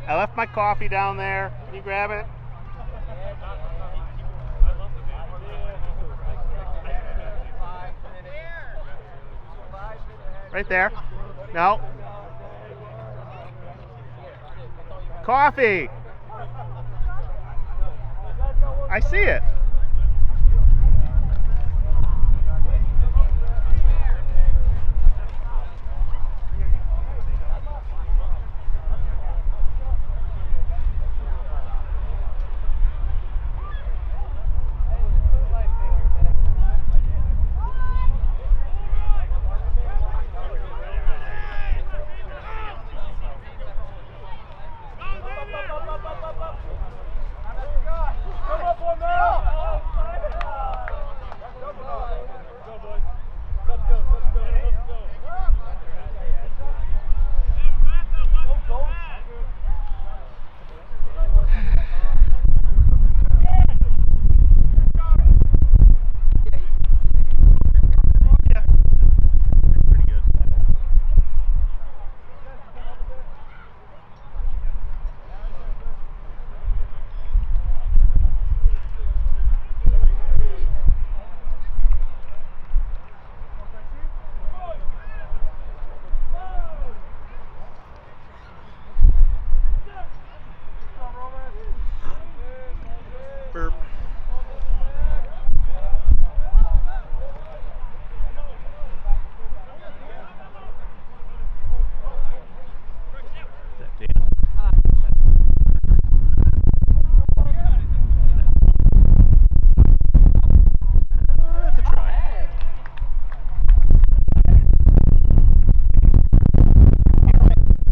I left my coffee down there. Can you grab it? Right there. No. Coffee. I see it. Burp. Is that Dan? That's a try.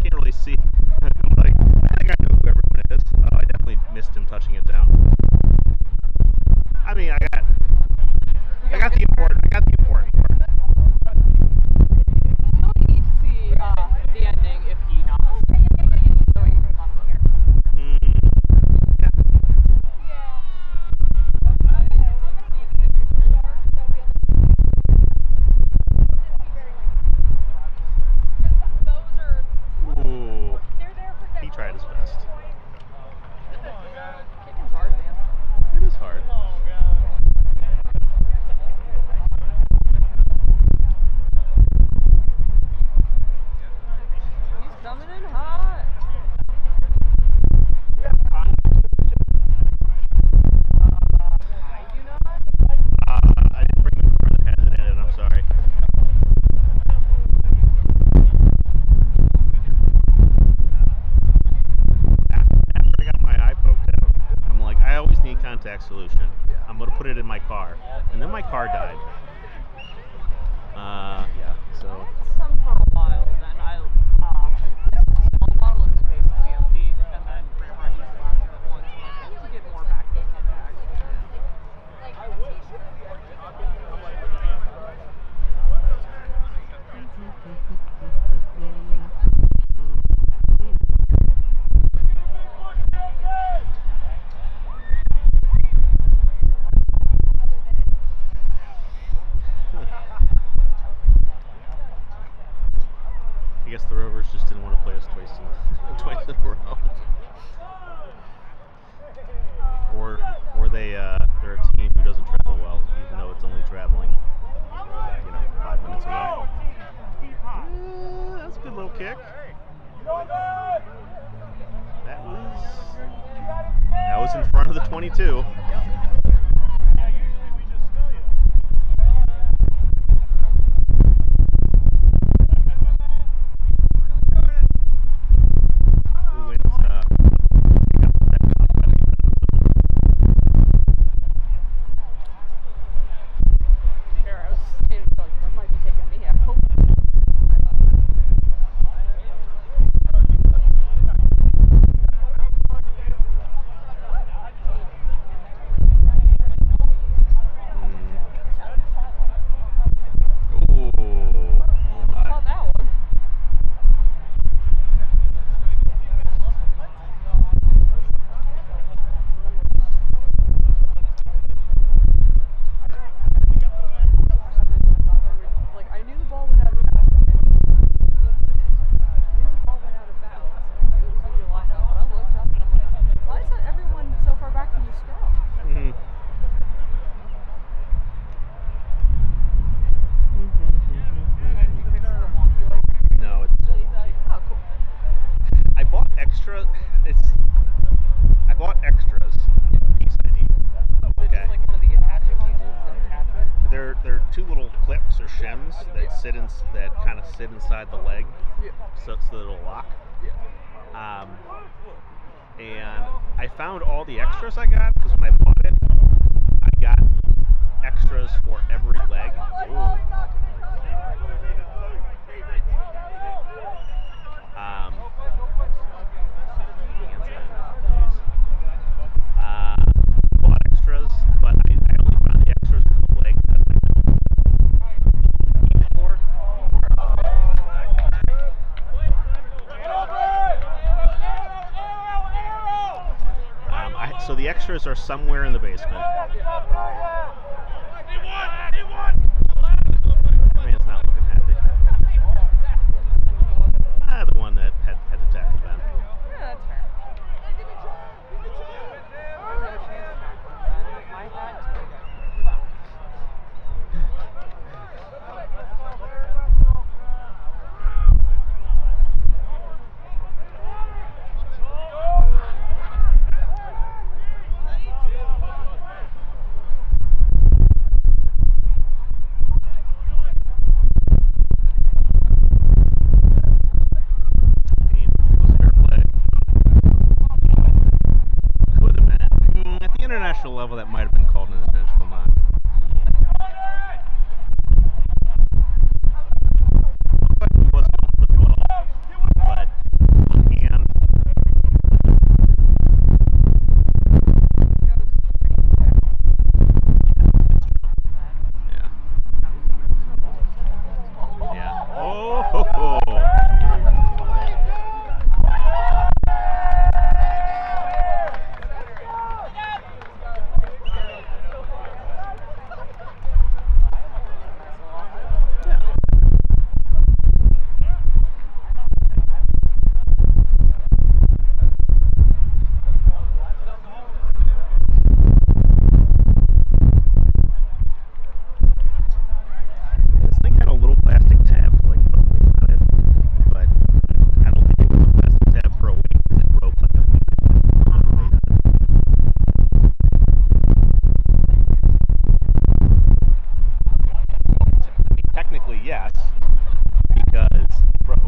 Can't really see. I'm like, I think I know who everyone is. I definitely missed him touching it down. I mean, I got the important part. You'll need to see the ending if he knocks. So he can come here. Yeah. Ooh. He tried his best. Kicking's hard, man. It is hard. He's coming in hot. I do not. I didn't bring the car that has it in it. I'm sorry. After I got my eye poked out, I'm like, I always need contact solution. I'm gonna put it in my car, and then my car died. Yeah. So. Some for a while, then I this small bottle is basically empty, and then Grandma used the last of it once, and I need to get more back into the bag. I guess the Rovers just didn't want to play us twice in a row. Or they're a team who doesn't travel well, even though it's only traveling, 5 minutes away. That's a good little kick. That was in front of the 22. shims that that kind of sit inside the leg, Yeah. so that it'll lock. Yeah. And I found all the extras I got because when I bought it, I got extras for every leg. Ooh. Bought extras, but I only found the extras for the legs that I don't need it for. So the extras are somewhere in the basement. Man's not looking happy. The one that had to tackle Ben. Yeah, that's fair. No chance of tackling Ben. If I had to. International level, that might have been called an intentional knock. He was going for the ball, but one hand. Yeah. Yeah. Oh ho ho. Yes, because it broke.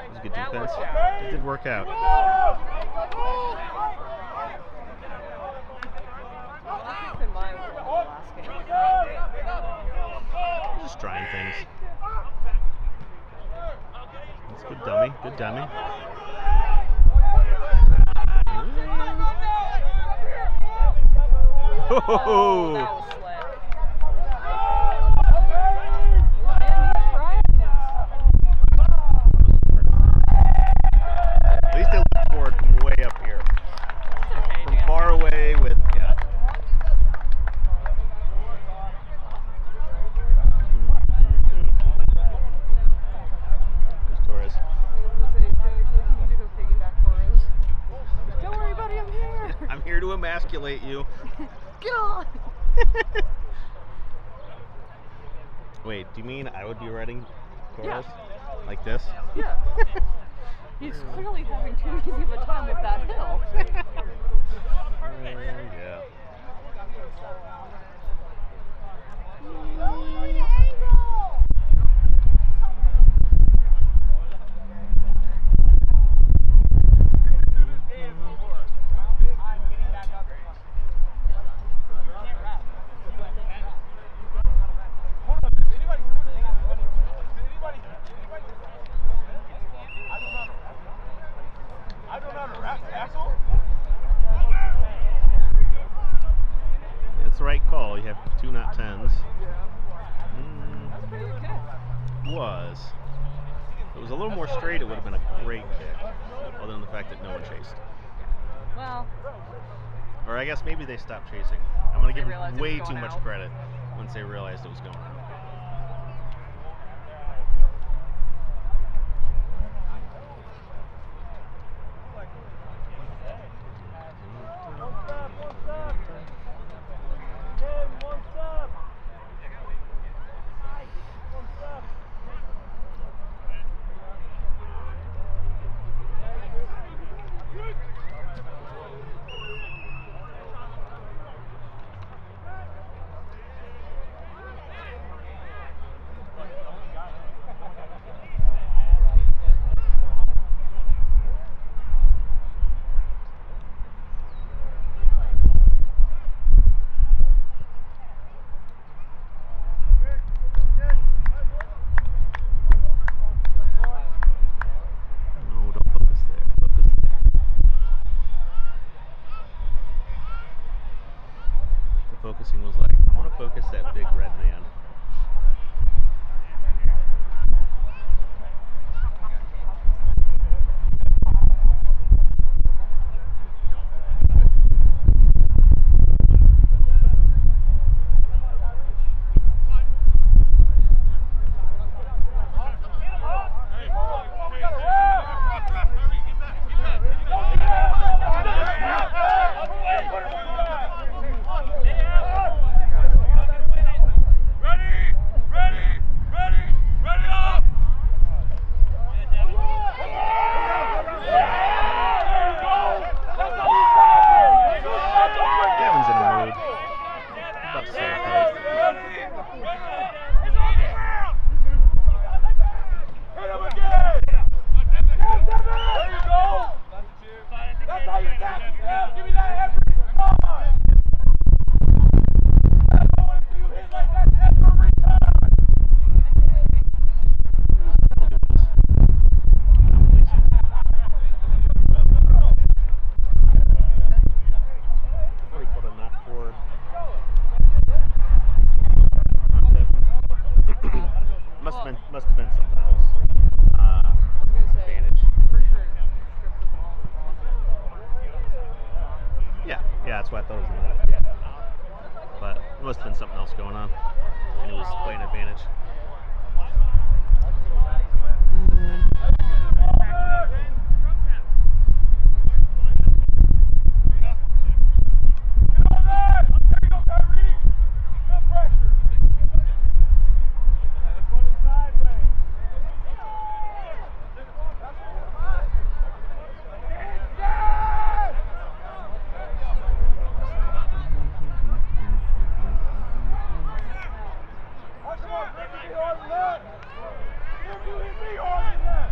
That was good defense. It did work out. Just trying things. That's good dummy. Good dummy. Oh, that was slick. At least they look forward from way up here. Okay, from far away with, yeah. There's Torres. You need to go piggyback Torres. Don't worry about emasculate you. Get on! Wait, do you mean I would be writing chorals? Yeah. Like this? Yeah. He's clearly having too easy of a time with that hill. Yeah. It's the right call. You have 2 not 10s. That's a pretty good kick. Was. If it was a little more straight, it would have been a great kick. Other than the fact that no one chased. Well, Or I guess maybe they stopped chasing. I'm going to give realized them it was way going too much out. credit once they realized it was going out. No, don't focus there. Focus there. The focusing was like, I want to focus that big red man. Kevin's in a mood. About to start a fight. What do you call a knock forward? Must have been something else. I was gonna say, Advantage. for sure, strip the ball. Yeah, that's why I thought it was a knock. Yeah. But it must have been something else going on. And he was playing advantage. Come on, Ricky, be harder than that. You hit me harder than that.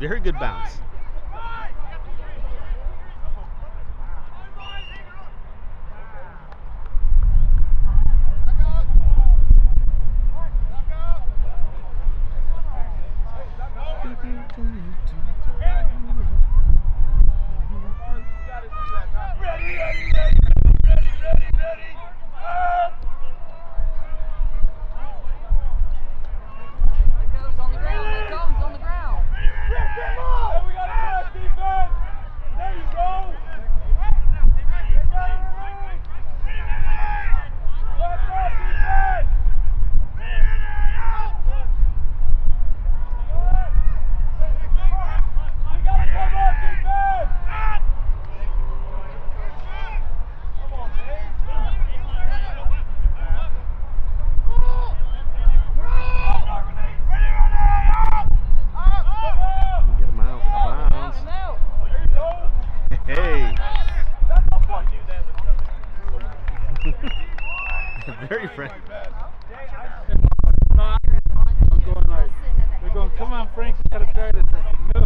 very good bounce. Very friendly. They're going, come on, Frank, you gotta try this. I said, no.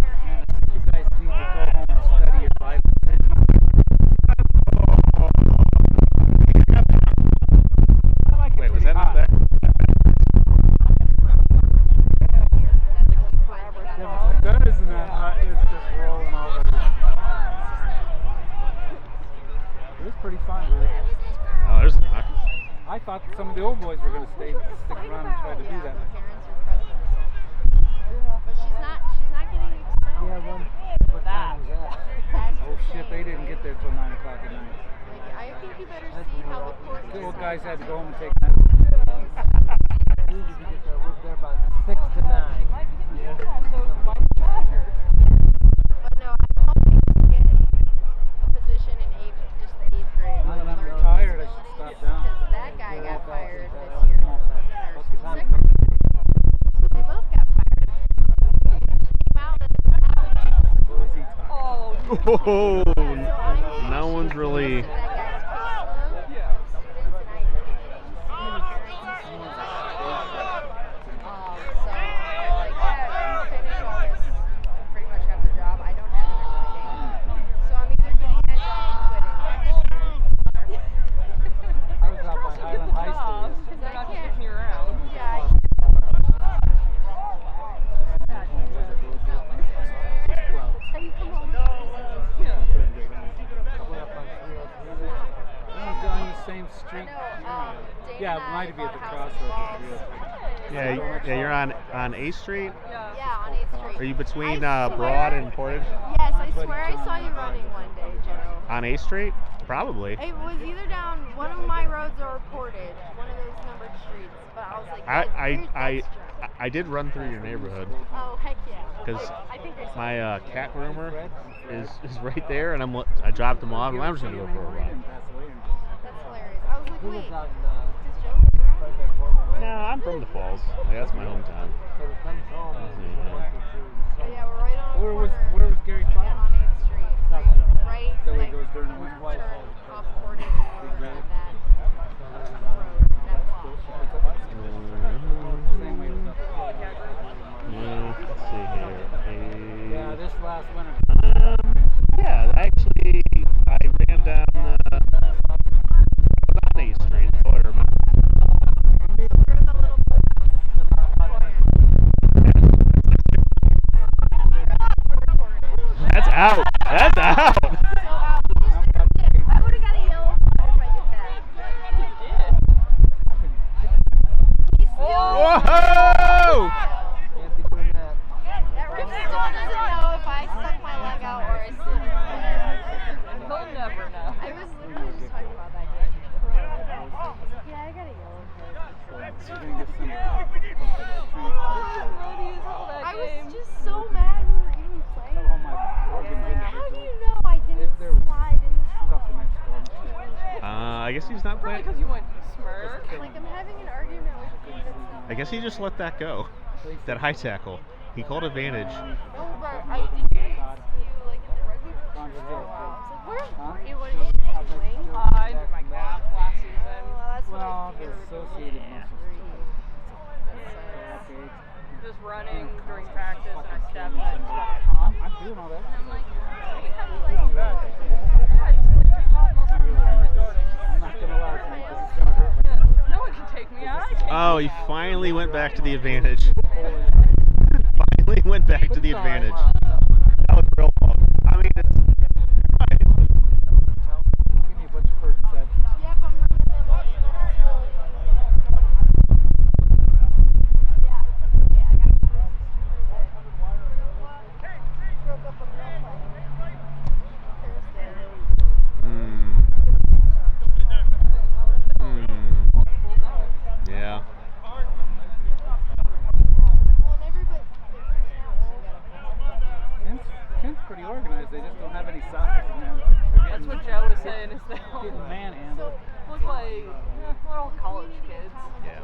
Man, I think you guys need to go home and study your Bible. Wait, was that not there? That isn't that hot. It's just rolling over. It was pretty fun, really. Oh, there's a knock. I thought some of the old boys were going to stick around and try to do that. But she's not getting expelled. Yeah, what time was that? Oh shit, they didn't get there till 9 o'clock at night. I think you better see how the court The old decides. guys had to go home and take that. We needed to get there. We're there about 6 to 9. Yeah. But no, I'm hoping to get a position in just the 8th grade. Now that I'm Learning retired, I should stop disabilities, down. Because that guy got fired this year for fucking our school secretary. So they both got fired. Came out that this happened. What was he talking Oh, no one's really. That guy's caseload Yeah. of students and IEP meetings. So like, yeah, finish all this, pretty much have the job. I don't have it in writing. So I'm either getting that job or quitting. I was out by Highland High School. Because they're not kicking you around. Yeah, have you come home? on the same street? Dana Yeah, and it I might be at the bought crossroads houses of in 303. Yeah, you're on A Street. Yeah. Yeah, on 8th Street. Are you between I Broad swear- and Portage? Yes, I swear I saw you running one day, Joe. On A Street? Probably. It was either down one of my roads or Portage, one of those numbered streets. But I was like, I did run through your neighborhood oh heck yeah. because I think I saw my cat groomer is right there, and I dropped him off, and I'm just gonna go for a run. That's hilarious. I was like, Who wait, lives out does Joe live around right here? by Portland? No, I'm from the Falls. Like, that's my hometown. So he comes home and Yeah. wants to do Oh, yeah, we're right on the Where was corner. Gary Yeah, Fowler? on 8th Street. Right, So he like, goes during the turn winter. off Portage and that road, that block. Same way it was up. Yeah, let's see here. Yeah, this last winter. Yeah, actually, I ran down on 8th Street. That's all I remember. We're in the little That's out. That's out. So he just tripped it. I would have got a yellow card if I did that. He's still Whoa! Can't be doing that. That ref still doesn't know if I stuck my leg out or I slid it. He'll never know. I was literally just talking about that game. Yeah, I got a yellow card. I was just so mad we were even playing. I was like, how do you know I didn't slide in the I guess he's not Probably playing. because you went smirk. Like, I'm having an argument with the kid that's not. I guess he just let that go. That high tackle. He called advantage. No, but I didn't see you, like, in the rugby pictures for a while. I was like, where's Courtney? What is she doing? I did my calf last season. Well, that's what Well, I they're figured. associated muscles. skates. just running during practice, and I Fucking step killing and somebody. I pop. I'm doing all that. And I'm like, yeah, I just like to pop muscles and tendons. I'm not gonna lie to you because it's gonna hurt. Like, No one can take me out. I can't Oh, he take me out. finally went back to the advantage. holy Finally went back to the But it's all right. advantage. That was real fun. I mean, it's right. Give me a bunch of Percocets. Yep, I'm running them up. Yeah, I got the bruises too. Broke up a girl fight Thursday. Yeah. Well, and everybody, their personalities got a Kent's pretty organized. They just don't have any socks. And they're That's getting, what Joe was saying, is they all getting manhandled. look like, we're all college kids. Yeah.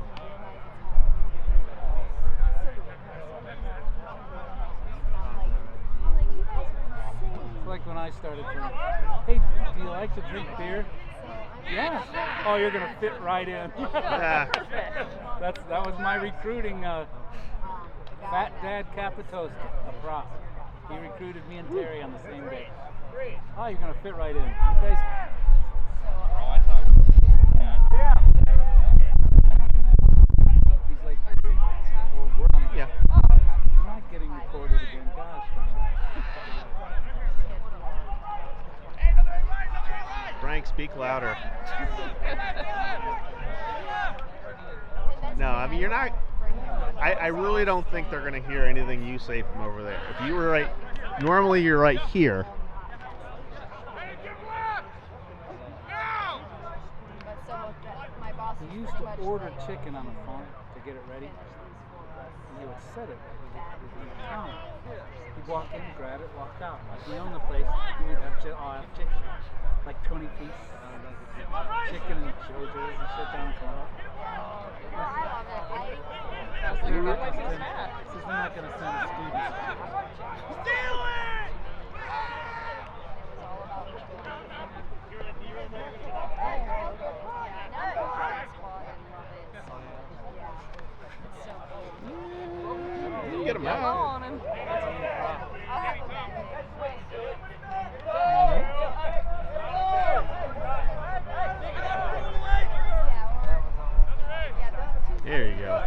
I'm like, you guys are insane. It's like when I started drinking. Hey, do you like to drink beer? Yeah. Oh, you're gonna fit right in. Yeah. That was my recruiting. Fat Dad Capitosta, a prop. He recruited me and Terry on the same day. Oh, you're gonna fit right in. You guys. He's like, well, we're on. Yeah. We're not getting recorded again. Gosh. Frank, speak louder. No, I mean, you're not. I really don't think they're going to hear anything you say from over there. If you were right, normally you're right here. But so my boss He was used pretty to much order like, chicken on the phone to get it ready. And he would set it at the counter. He'd walk in, grab it, walk out. Like we own the place, and we'd have chicken, like 20 piece chicken and JoJo's and shit down the corner. I love it. That's like a good way to snack. They're not going to send a student. You can get them Come out. on, and There you go.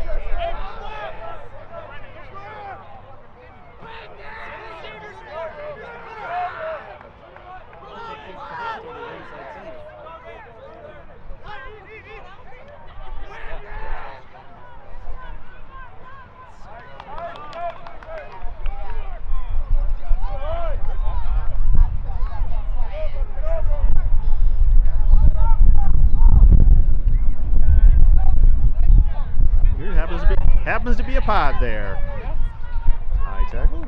Here happens to be a pod there. High tackle.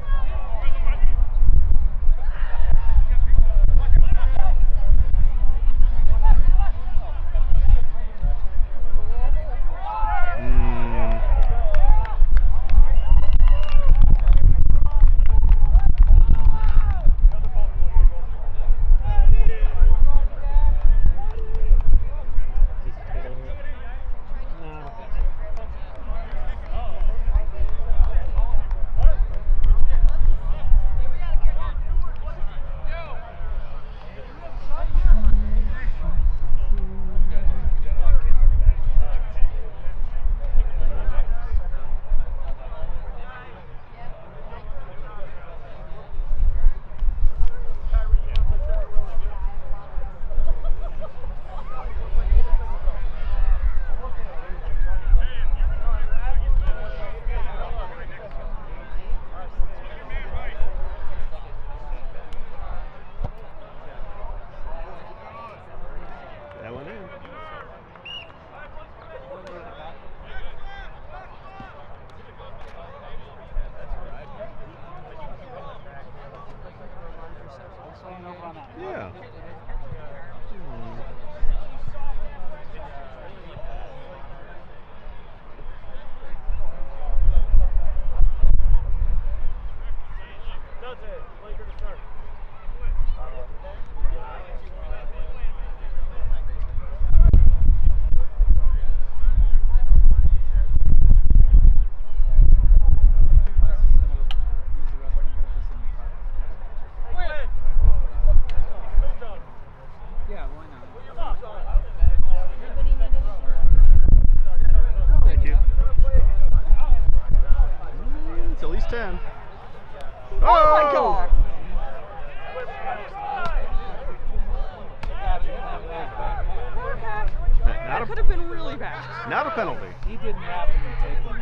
penalty. He didn't wrap him and take him.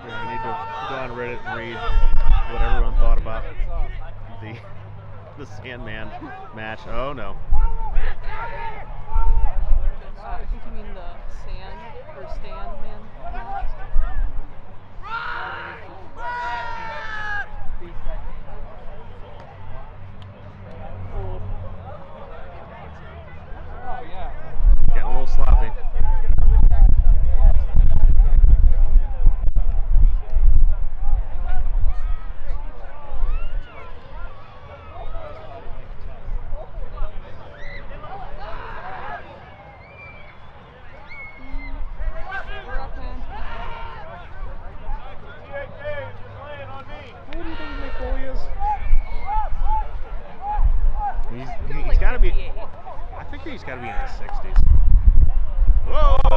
I need to go on Reddit and read what everyone thought about the Sandman match. Oh no. I think you mean the Sand or Stand Man match. Oh, yeah. It's getting a little sloppy. He's got to be. I think he's got to be in his 60s. Whoa!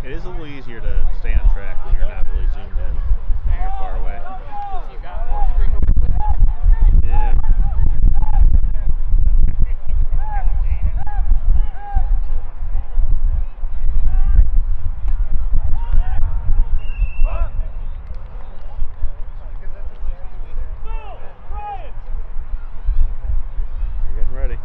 It is a little easier to stay on track when you're not really zoomed in and you're far away. You got more screen to work with. Yeah. You're getting ready.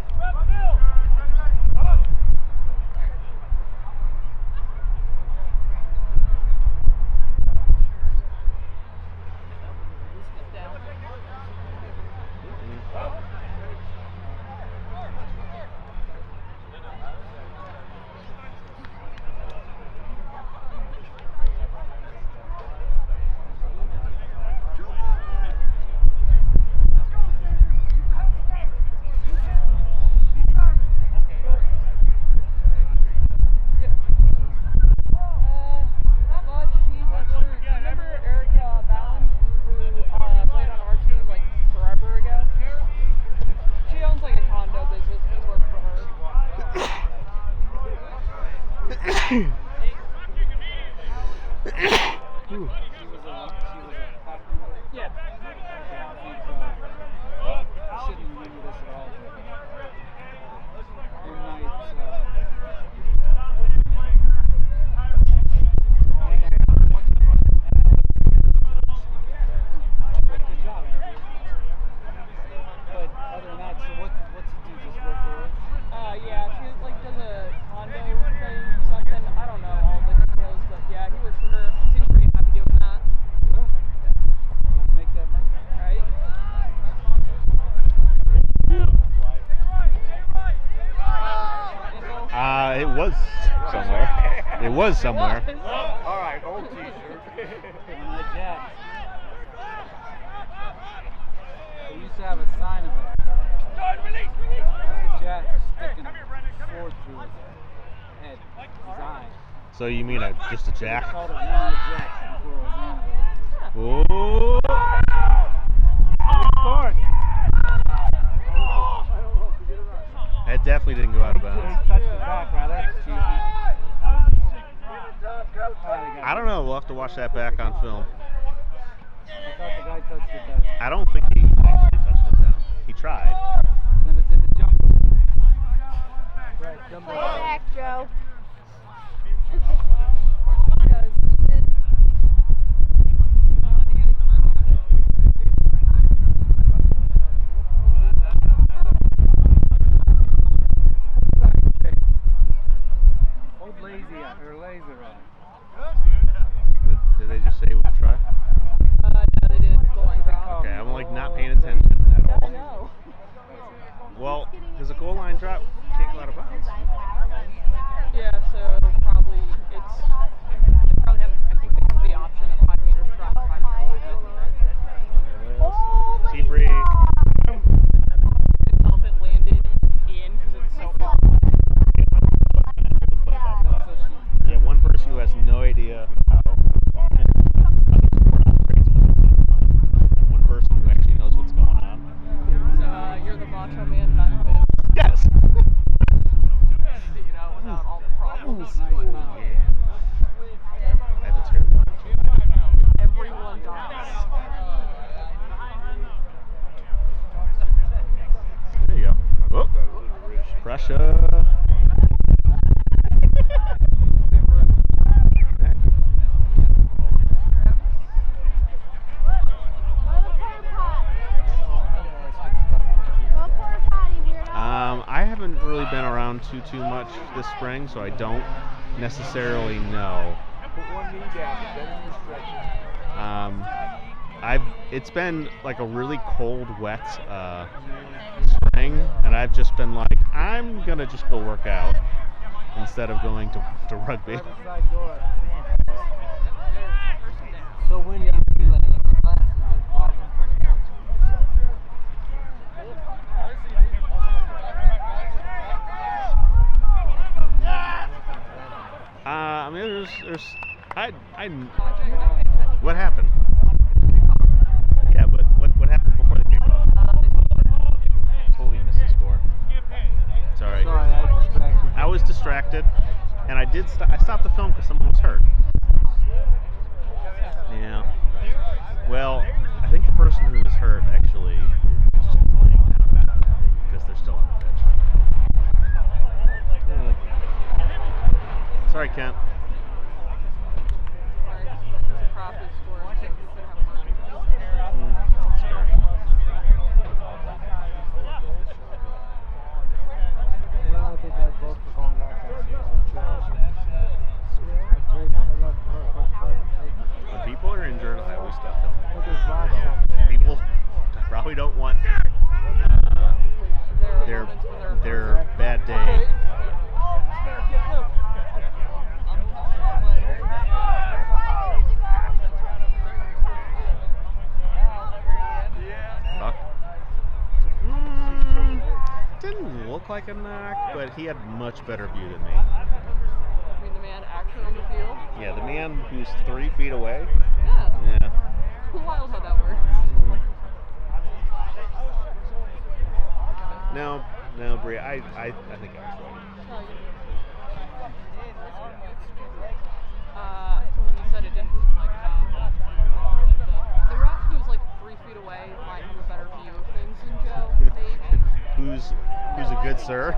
Not much. He works for. Remember Erica Ballin, who played on our team like forever ago? She owns like a condo business. He works for her. Yeah. Shouldn't remember this at all. One night, good job, Andrew. But other than that, so what's he do? Just work for us? Yeah, she like does a condo thing or something. I don't know all the details, but yeah, he works for her. Seems pretty happy doing that. Good. Let's make that money. Right? It was somewhere. It was somewhere. All right, old t-shirt. On the Jacks. They used to have a sign of it. The Jack sticking forward through his head, his eye. So you mean just a They jack? called it one-eyed Jacks before it was animated. Oh! Scored. That definitely didn't go out of He bounds. touched the back, rather. Excuse me. I don't know. We'll have to watch that back on film. I thought the guy touched it back. I don't think he actually touched it down. He tried. Then it did the jump. Right, jump. Play it back, Joe. Old lazy or laser eye. Did they just say it was a try? No, they did. Goal line draw. Okay, I'm like not paying attention at all. No. Well, because the goal too much this spring, so I don't necessarily know. Put one knee down, then you stretch it. It's been like a really cold, wet spring, and I've just been like, I'm gonna just go work out instead of going to rugby. Side door. So when you feel it in the classes, there's problems for I mean, what happened? Yeah, but what happened before the kickoff? Totally missed the score. Sorry. I was distracted, and I stopped the film because someone was hurt. Yeah. Well, I think the person who was hurt actually is just playing now because they're still on the pitch. Sorry, Kent. Well, I think I'd vote for going back on When people are injured, I always stop them. Well, there's lots People probably don't want their bad day. Buck? Didn't look like a knock, but he had much better view than me. I mean, the man actually on the field? Yeah, the man who's 3 feet away. Yeah. Yeah. Wild how that works. No, Bria, I think I was right. You said it didn't look like the ref who's like 3 feet away might have a better view of things than Joe, maybe. Who's a good sir?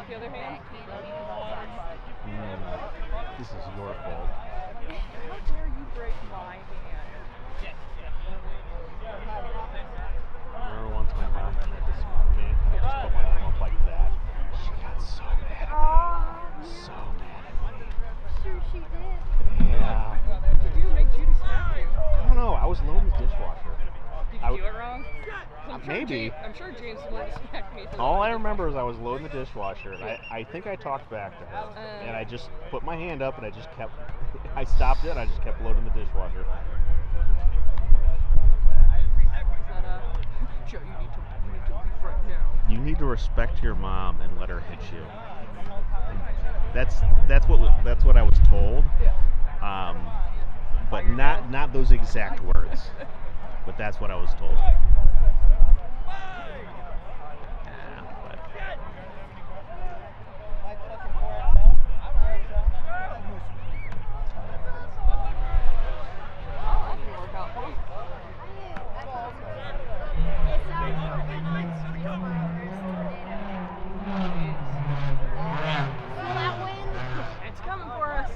the other hand? This is your fault. How dare you break my hand? Remember once my mom tried to smoke me? I just put my arm up like that. She got so mad at me. So mad at me. Sure she did. Yeah. What did you do to make Judy smack you? I don't know. I was loading the dishwasher. Did you do it wrong? Maybe. I'm sure James wanted to smack me. All I remember is I was loading the dishwasher, and I think I talked back to her, and I just put my hand up, and I just kept I stopped it. I just kept loading the dishwasher. Is that Joe, you need to leave right now. You need to respect your mom and let her hit you. And that's what I was told. Yeah. But not those exact words. But that's what I was told. It's coming for us.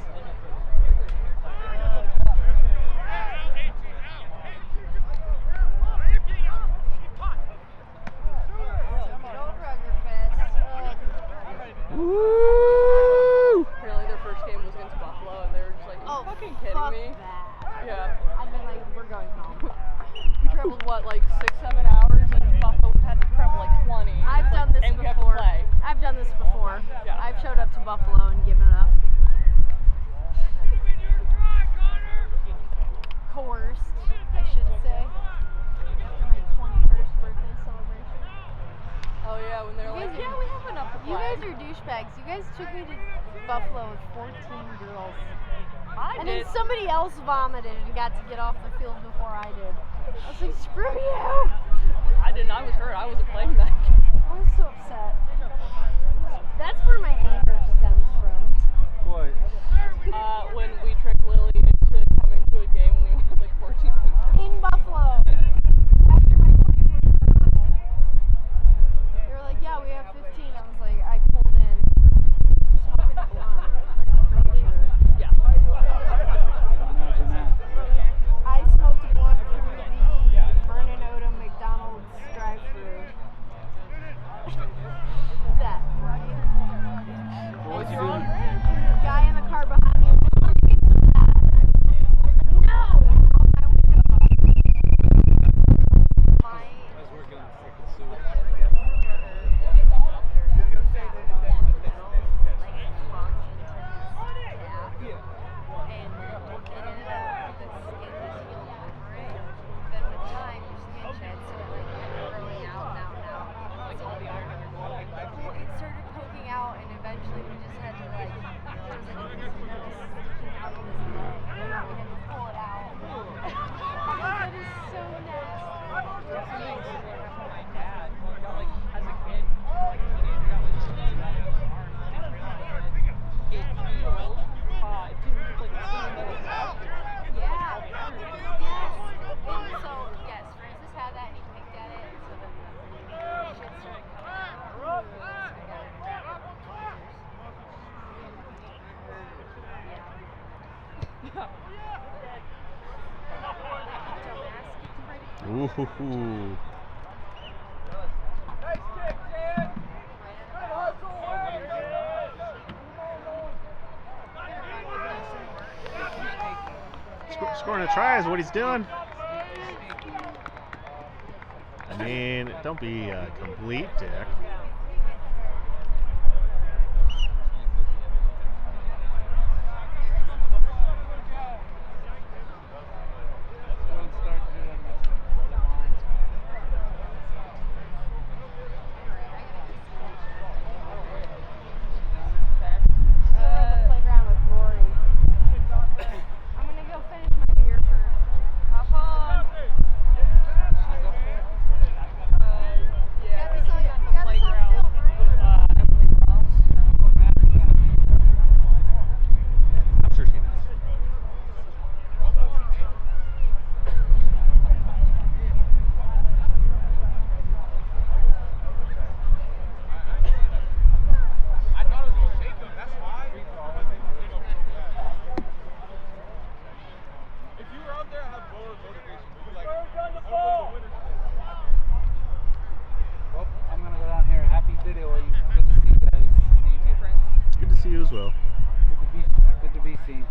Woo! Apparently their first game was against Buffalo, and they were just like, "Are you fucking kidding me?" That. Yeah. I've been like, we're going home. We traveled what, like 6-7 hours, and Buffalo had to travel like 20. I've It's done like, this and we have to before. play. I've done this before. Yeah. I've showed up to Buffalo and given up. Coerced, I should say. For my 21st birthday celebration. Oh yeah, when they're like, "Yeah, we have enough to play." You guys are douchebags. You guys took me to Buffalo with 14 girls. And then somebody else vomited and got to get off the field before I did. I was like, screw you! I didn't. I was hurt. I wasn't playing that game. I was so upset. That's where my anger stems from. What? When we tricked Lily into coming to a game when we had like 14 people. In Buffalo. After my 21st birthday. They were like, yeah, we have 15. I was like, I pulled in. Smoking a blunt. I'm pretty sure. Yeah. Imagine that. I smoked a blunt through the Vernon Odom McDonald's drive-thru. That. What's And your the guy in the car behind me was like, let me get some of that. And I'm like, no! And rolled my window up. I was working on freaking sewer. Ooh. Scoring a try is what he's doing. I mean, don't be a complete dick. Well. Good to be seen.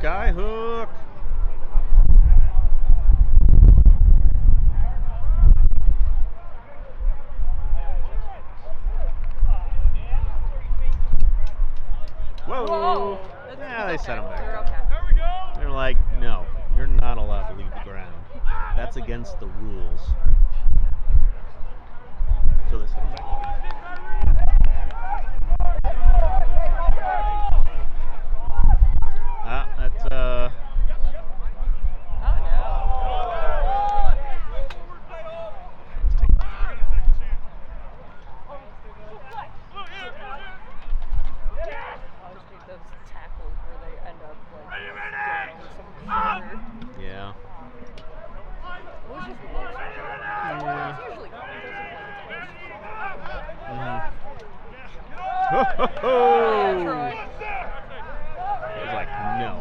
Sky hook. Whoa. Whoa. Yeah, they set him back. You're okay. They're like, no, you're not allowed to leave the ground. That's against the rules. So they set him back. That's Oh no. I just hate those tackles where they end up like going over someone's shoulder. Yeah. Well, it's just looks like Yeah. it's usually Ho, ho, ho. Troy. He was like, no.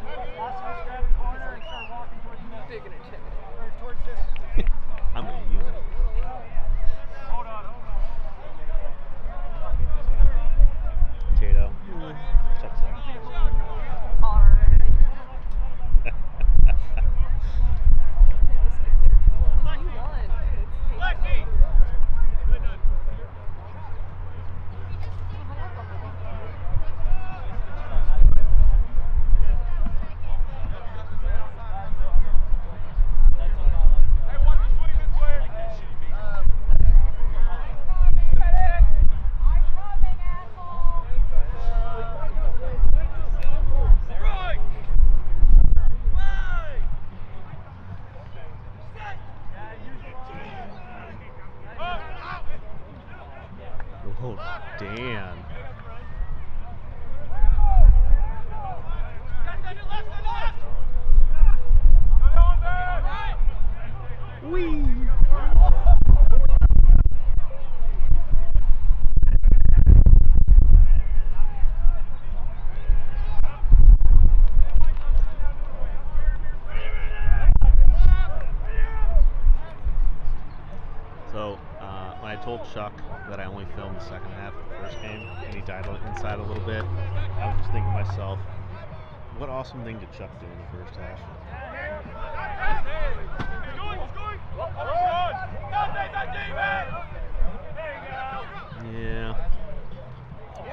Big and intimidating. I'm a unit. Tato. Checks out. Honorary. It was like they're you won. It's taken. Oh, Dan. Whee! So, when I told Chuck that I only filmed the second half of the first game, and he died inside a little bit, I was just thinking to myself, what awesome thing did Chuck do in the first half? Yeah.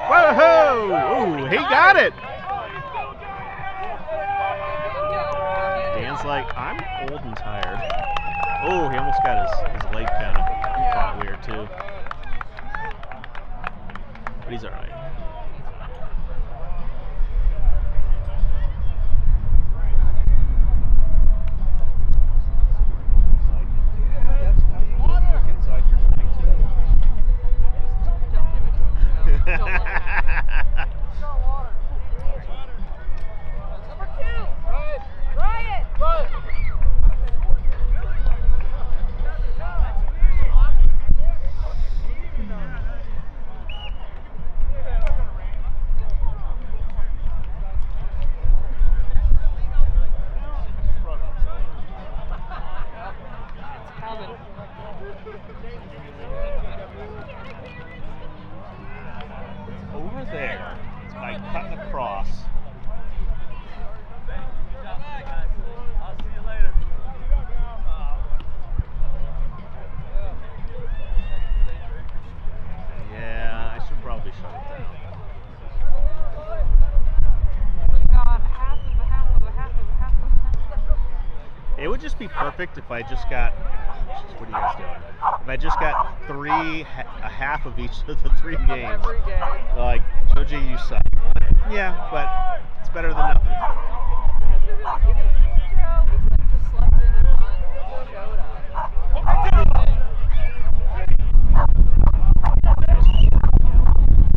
Whoa! Ooh, he got it! Dan's like, I'm old and tired. Oh, he almost got his leg kind of caught weird too. But he's alright. Yeah, that's how you go quick inside your 22. Don't give it to him. No. Don't let him have it. Number 2. Ryan. It's coming. Over there, by cutting across. Yeah, I should probably shut it down. You got half of a half of a half of a half of a half. It would just be perfect if I just got. What are you guys doing? If I just got a half of each of the 3 games. Every game. Like, Joji, you suck. Yeah, but it's better than nothing. It's gonna be like, Joe, we could have just slept in and not showed up.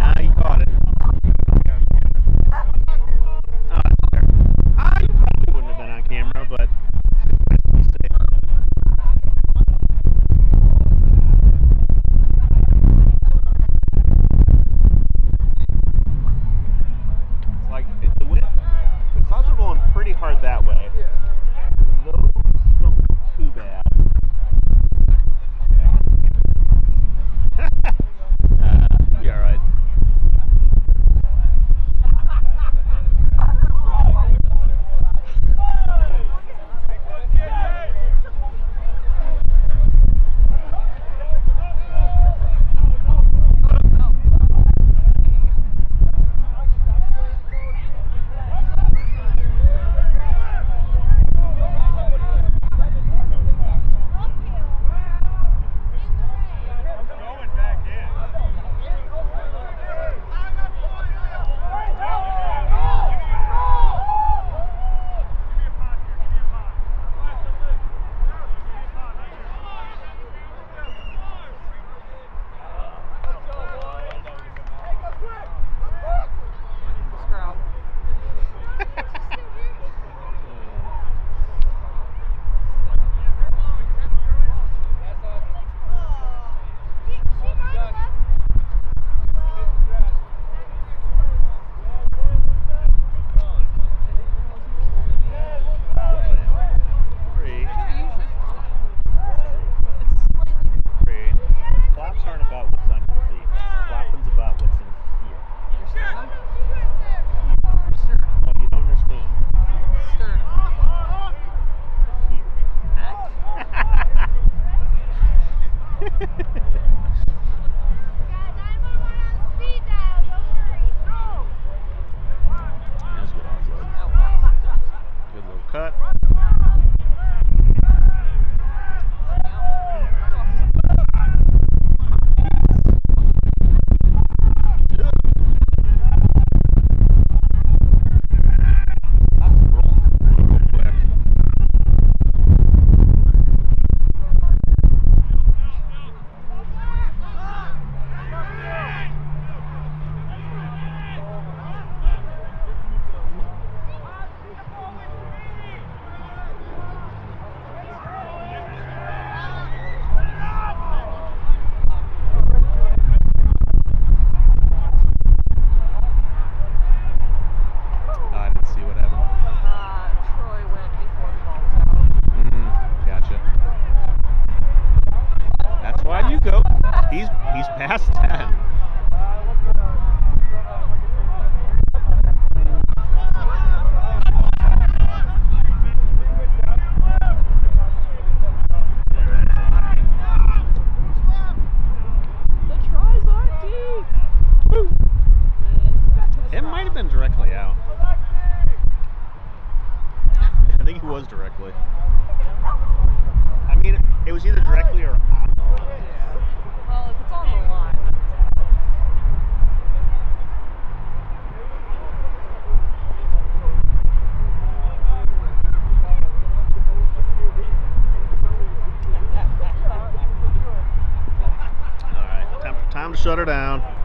Ah, you caught it. Oh, that's fair. You probably wouldn't have been on camera, but be safe. It's like the clouds are blowing pretty hard that way. Those don't look too bad. shut her down.